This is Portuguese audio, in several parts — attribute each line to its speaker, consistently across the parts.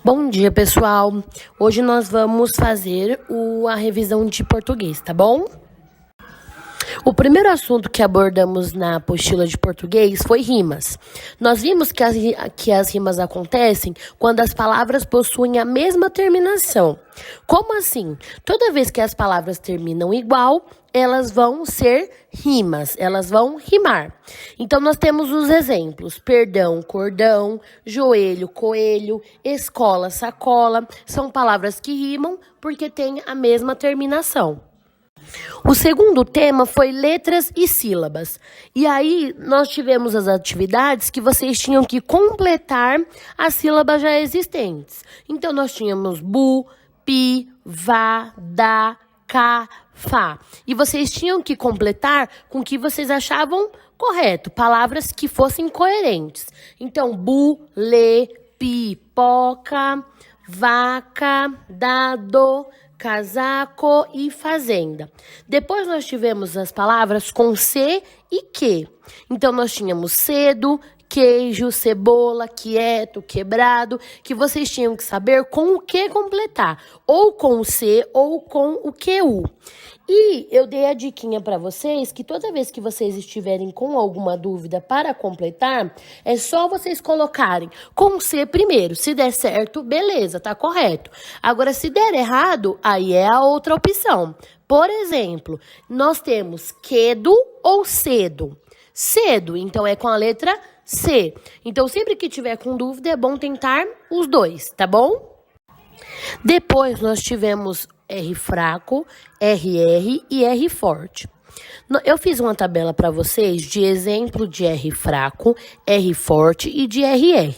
Speaker 1: Bom dia, pessoal. Hoje nós vamos fazer a revisão de português, tá bom? O primeiro assunto que abordamos na apostila de português foi rimas. Nós vimos que as rimas acontecem quando as palavras possuem a mesma terminação. Como assim? Toda vez que as palavras terminam igual, elas vão ser rimas, elas vão rimar. Então, nós temos os exemplos: perdão, cordão, joelho, coelho, escola, sacola. São palavras que rimam porque têm a mesma terminação. O segundo tema foi letras e sílabas. E aí, nós tivemos as atividades que vocês tinham que completar as sílabas já existentes. Então, nós tínhamos bu, pi, vá, dá, cá, fá. E vocês tinham que completar com o que vocês achavam correto, palavras que fossem coerentes. Então, bu, lê, pipoca, vaca, dado, casaco e fazenda. Depois nós tivemos as palavras com C e que. Então nós tínhamos cedo, queijo, cebola, quieto, quebrado, que vocês tinham que saber com o que completar, ou com o C ou com o QU. E eu dei a diquinha para vocês que toda vez que vocês estiverem com alguma dúvida para completar, é só vocês colocarem com C primeiro. Se der certo, beleza, tá correto. Agora, se der errado, aí é a outra opção. Por exemplo, nós temos quedo ou cedo. Cedo, então é com a letra C. Então, sempre que tiver com dúvida, é bom tentar os dois, tá bom? Depois, nós tivemos R fraco, RR e R forte. Eu fiz uma tabela para vocês de exemplo de R fraco, R forte e de RR.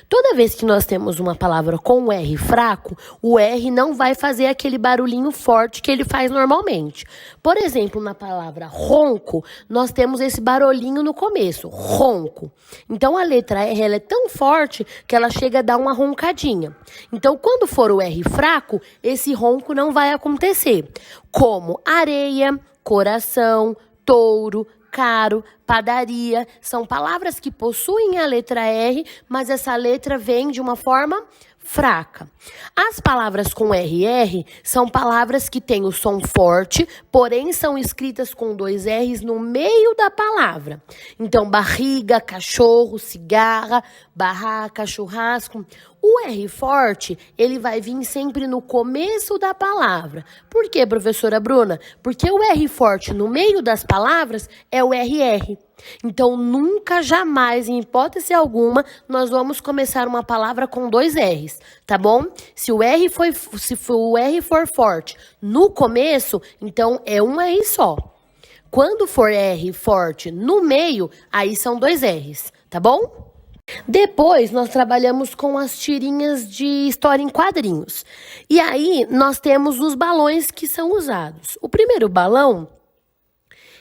Speaker 1: Toda vez que nós temos uma palavra com R fraco, o R não vai fazer aquele barulhinho forte que ele faz normalmente. Por exemplo, na palavra ronco, nós temos esse barulhinho no começo, ronco. Então, a letra R ela é tão forte que ela chega a dar uma roncadinha. Então, quando for o R fraco, esse ronco não vai acontecer. Como areia, coração, touro, caro, padaria, são palavras que possuem a letra R, mas essa letra vem de uma forma fraca. As palavras com RR são palavras que têm o som forte, porém são escritas com 2 R's no meio da palavra. Então, barriga, cachorro, cigarra, barraca, churrasco. O R forte, ele vai vir sempre no começo da palavra. Por quê, professora Bruna? Porque o R forte no meio das palavras é o RR. Então, nunca, jamais, em hipótese alguma, nós vamos começar uma palavra com 2 R's, tá bom? Se o R for forte no começo, então é um R só. Quando for R forte no meio, aí são 2 R's, tá bom? Depois, nós trabalhamos com as tirinhas de história em quadrinhos. E aí, nós temos os balões que são usados. O primeiro balão,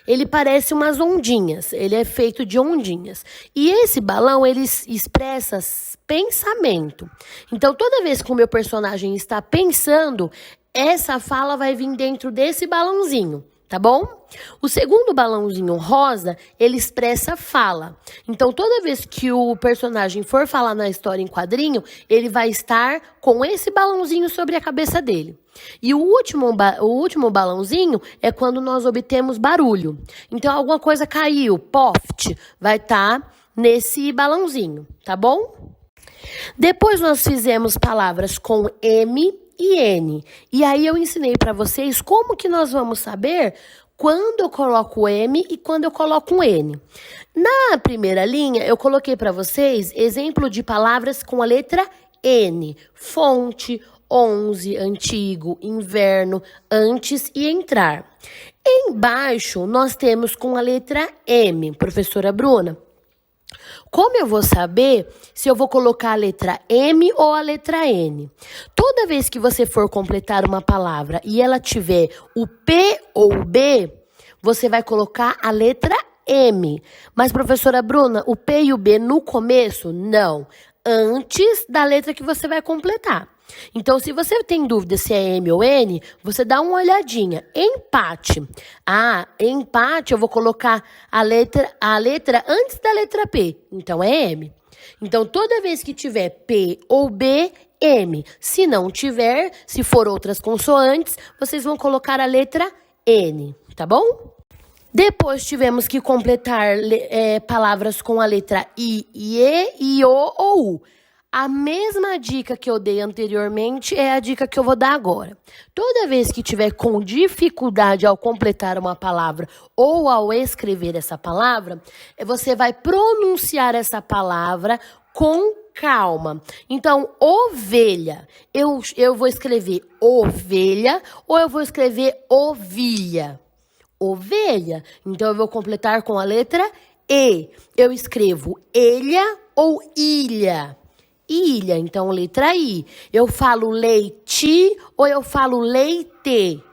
Speaker 1: ele parece umas ondinhas, ele é feito de ondinhas. E esse balão, ele expressa pensamento. Então, toda vez que o meu personagem está pensando, essa fala vai vir dentro desse balãozinho. Tá bom? O segundo balãozinho rosa, ele expressa fala. Então, toda vez que o personagem for falar na história em quadrinho, ele vai estar com esse balãozinho sobre a cabeça dele. E o último balãozinho é quando nós obtemos barulho. Então, alguma coisa caiu, poft, vai estar nesse balãozinho, tá bom? Depois, nós fizemos palavras com M e N. E aí eu ensinei para vocês como que nós vamos saber quando eu coloco o M e quando eu coloco um N. Na primeira linha, eu coloquei para vocês exemplo de palavras com a letra N. Fonte, 11, antigo, inverno, antes e entrar. Embaixo, nós temos com a letra M, professora Bruna. Como eu vou saber se eu vou colocar a letra M ou a letra N? Toda vez que você for completar uma palavra e ela tiver o P ou o B, você vai colocar a letra M. Mas, professora Bruna, o P e o B no começo? Não. Antes da letra que você vai completar. Então, se você tem dúvida se é M ou N, você dá uma olhadinha. Empate. Empate, eu vou colocar a letra antes da letra P. Então, é M. Então, toda vez que tiver P ou B, M. Se não tiver, se for outras consoantes, vocês vão colocar a letra N, tá bom? Depois tivemos que completar palavras com a letra I, E, O ou U. A mesma dica que eu dei anteriormente é a dica que eu vou dar agora. Toda vez que tiver com dificuldade ao completar uma palavra ou ao escrever essa palavra, você vai pronunciar essa palavra com calma. Então, ovelha, eu vou escrever ovelha ou eu vou escrever ovilha? Ovelha. Então, eu vou completar com a letra E. Eu escrevo ilha ou ilha? Ilha, então letra I. Eu falo leite ou eu falo leite?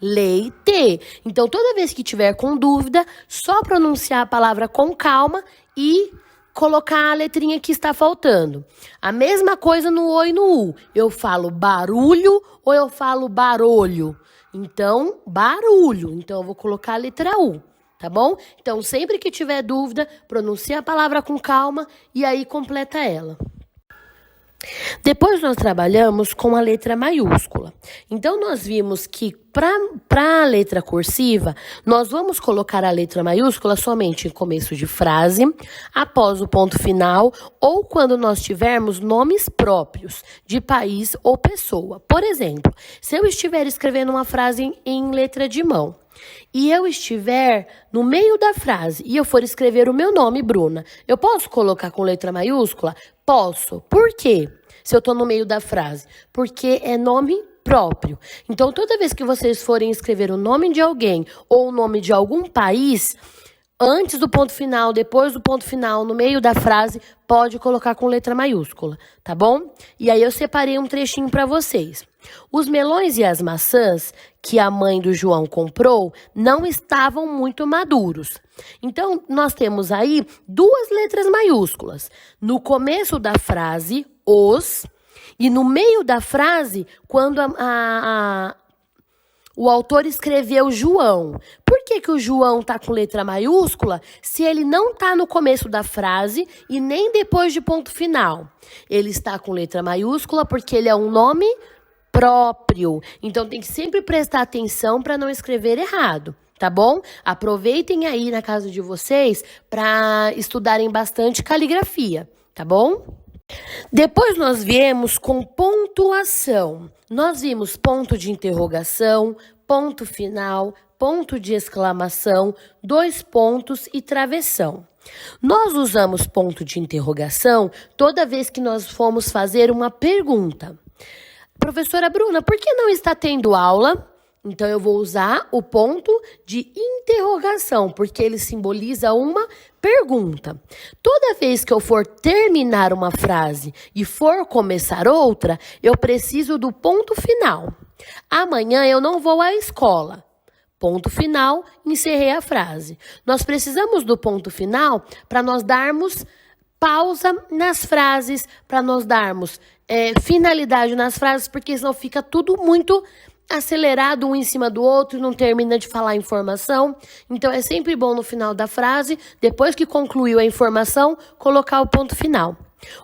Speaker 1: Leite. Então, toda vez que tiver com dúvida, só pronunciar a palavra com calma e colocar a letrinha que está faltando. A mesma coisa no O e no U. Eu falo barulho ou eu falo barolho? Então, barulho. Então, eu vou colocar a letra U, tá bom? Então, sempre que tiver dúvida, pronuncia a palavra com calma e aí completa ela. Depois nós trabalhamos com a letra maiúscula. Então, nós vimos que para a letra cursiva, nós vamos colocar a letra maiúscula somente em começo de frase, após o ponto final, ou quando nós tivermos nomes próprios de país ou pessoa. Por exemplo, se eu estiver escrevendo uma frase em letra de mão, e eu estiver no meio da frase e eu for escrever o meu nome, Bruna, eu posso colocar com letra maiúscula? Posso. Por quê? Se eu estou no meio da frase. Porque é nome próprio. Então, toda vez que vocês forem escrever o nome de alguém ou o nome de algum país, antes do ponto final, depois do ponto final, no meio da frase, pode colocar com letra maiúscula, tá bom? E aí eu separei um trechinho para vocês. Os melões e as maçãs que a mãe do João comprou não estavam muito maduros. Então, nós temos aí duas letras maiúsculas. No começo da frase, os, e no meio da frase, quando o autor escreveu João. Por que o João está com letra maiúscula se ele não está no começo da frase e nem depois de ponto final? Ele está com letra maiúscula porque ele é um nome próprio. Então, tem que sempre prestar atenção para não escrever errado, tá bom? Aproveitem aí na casa de vocês para estudarem bastante caligrafia, tá bom? Depois nós viemos com pontuação. Nós vimos ponto de interrogação, ponto final, ponto de exclamação, 2 pontos e travessão. Nós usamos ponto de interrogação toda vez que nós formos fazer uma pergunta. Professora Bruna, por que não está tendo aula? Então, eu vou usar o ponto de interrogação, porque ele simboliza uma pergunta. Toda vez que eu for terminar uma frase e for começar outra, eu preciso do ponto final. Amanhã eu não vou à escola. Ponto final, encerrei a frase. Nós precisamos do ponto final para nós darmos pausa nas frases, para nós darmos finalidade nas frases, porque senão fica tudo muito acelerado um em cima do outro, não termina de falar a informação. Então, é sempre bom no final da frase, depois que concluiu a informação, colocar o ponto final.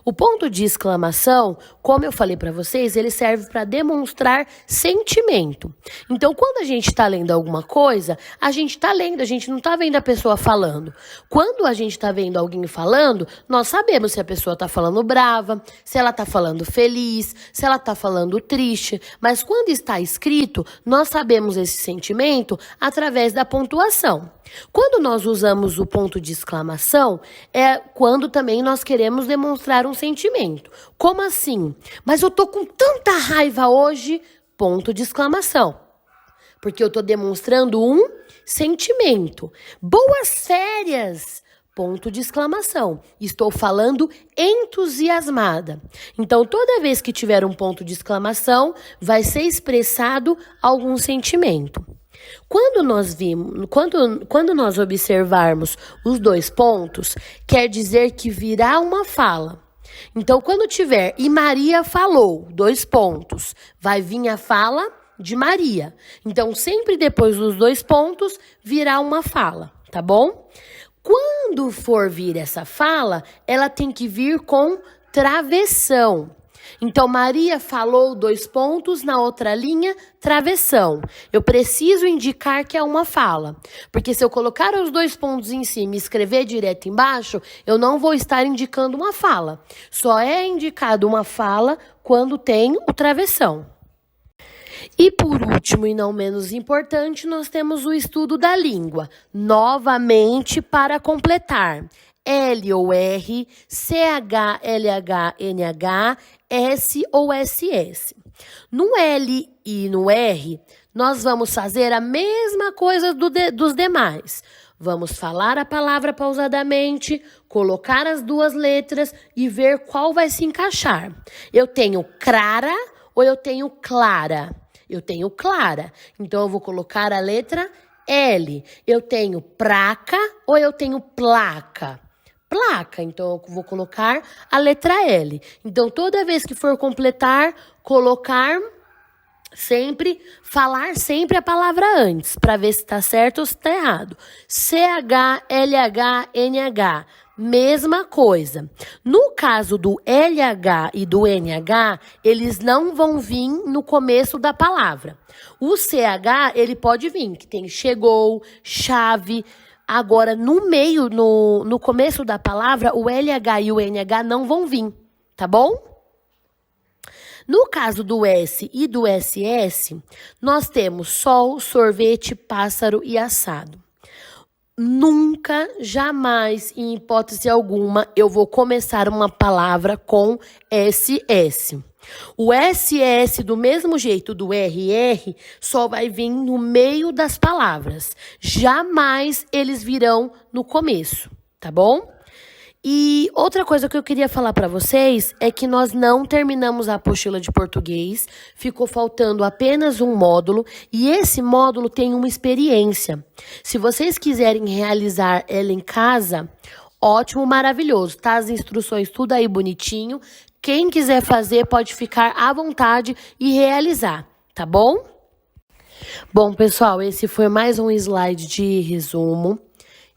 Speaker 1: O ponto de exclamação, como eu falei para vocês, ele serve para demonstrar sentimento. Então, quando a gente está lendo alguma coisa, a gente está lendo, a gente não está vendo a pessoa falando. Quando a gente está vendo alguém falando, nós sabemos se a pessoa está falando brava, se ela está falando feliz, se ela está falando triste. Mas quando está escrito, nós sabemos esse sentimento através da pontuação. Quando nós usamos o ponto de exclamação, é quando também nós queremos demonstrar um sentimento. Como assim? Mas eu tô com tanta raiva hoje, ponto de exclamação. Porque eu tô demonstrando um sentimento. Boas férias, ponto de exclamação. Estou falando entusiasmada. Então, toda vez que tiver um ponto de exclamação, vai ser expressado algum sentimento. Quando nós observarmos os 2 pontos, quer dizer que virá uma fala. Então, quando tiver e Maria falou, 2 pontos, vai vir a fala de Maria. Então, sempre depois dos 2 pontos, virá uma fala, tá bom? Quando for vir essa fala, ela tem que vir com travessão. Então, Maria falou 2 pontos, na outra linha, travessão. Eu preciso indicar que é uma fala, porque se eu colocar os 2 pontos em cima e escrever direto embaixo, eu não vou estar indicando uma fala. Só é indicado uma fala quando tem o travessão. E por último e não menos importante, nós temos o estudo da língua. Novamente, para completar. L ou R, CH, LH, NH, S ou SS. No L e no R, nós vamos fazer a mesma coisa dos demais. Vamos falar a palavra pausadamente, colocar as 2 letras e ver qual vai se encaixar. Eu tenho crara ou eu tenho clara? Eu tenho clara, então eu vou colocar a letra L. Eu tenho praca ou eu tenho placa? Placa, então eu vou colocar a letra L. Então, toda vez que for completar, falar sempre a palavra antes, para ver se está certo ou se está errado. CH, LH, NH, mesma coisa. No caso do LH e do NH, eles não vão vir no começo da palavra. O CH, ele pode vir, que tem chegou, chave. Agora, no meio, no começo da palavra, o LH e o NH não vão vir, tá bom? No caso do S e do SS, nós temos sol, sorvete, pássaro e assado. Nunca, jamais, em hipótese alguma, eu vou começar uma palavra com SS. O SS, do mesmo jeito do RR, só vai vir no meio das palavras. Jamais eles virão no começo, tá bom? E outra coisa que eu queria falar para vocês é que nós não terminamos a apostila de português, ficou faltando apenas um módulo e esse módulo tem uma experiência. Se vocês quiserem realizar ela em casa, ótimo, maravilhoso, tá? As instruções tudo aí bonitinho. Quem quiser fazer pode ficar à vontade e realizar, tá bom? Bom, pessoal, esse foi mais um slide de resumo.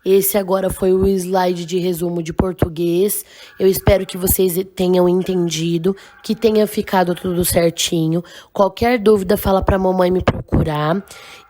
Speaker 1: Esse agora foi o slide de resumo de português. Eu espero que vocês tenham entendido, que tenha ficado tudo certinho. Qualquer dúvida, fala para a mamãe me procurar.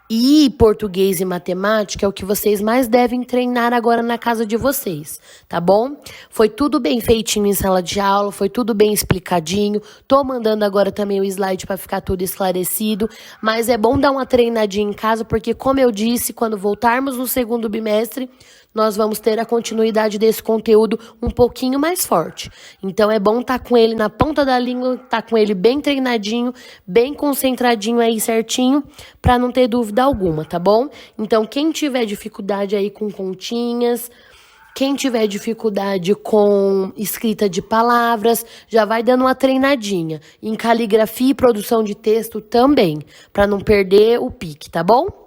Speaker 1: E português e matemática é o que vocês mais devem treinar agora na casa de vocês, tá bom? Foi tudo bem feitinho em sala de aula, foi tudo bem explicadinho. Tô mandando agora também o slide para ficar tudo esclarecido, mas é bom dar uma treinadinha em casa, porque como eu disse, quando voltarmos no segundo bimestre, nós vamos ter a continuidade desse conteúdo um pouquinho mais forte. Então, é bom estar com ele na ponta da língua, estar com ele bem treinadinho, bem concentradinho aí certinho, para não ter dúvida alguma, tá bom? Então, quem tiver dificuldade aí com continhas, quem tiver dificuldade com escrita de palavras, já vai dando uma treinadinha. Em caligrafia e produção de texto também, para não perder o pique, tá bom?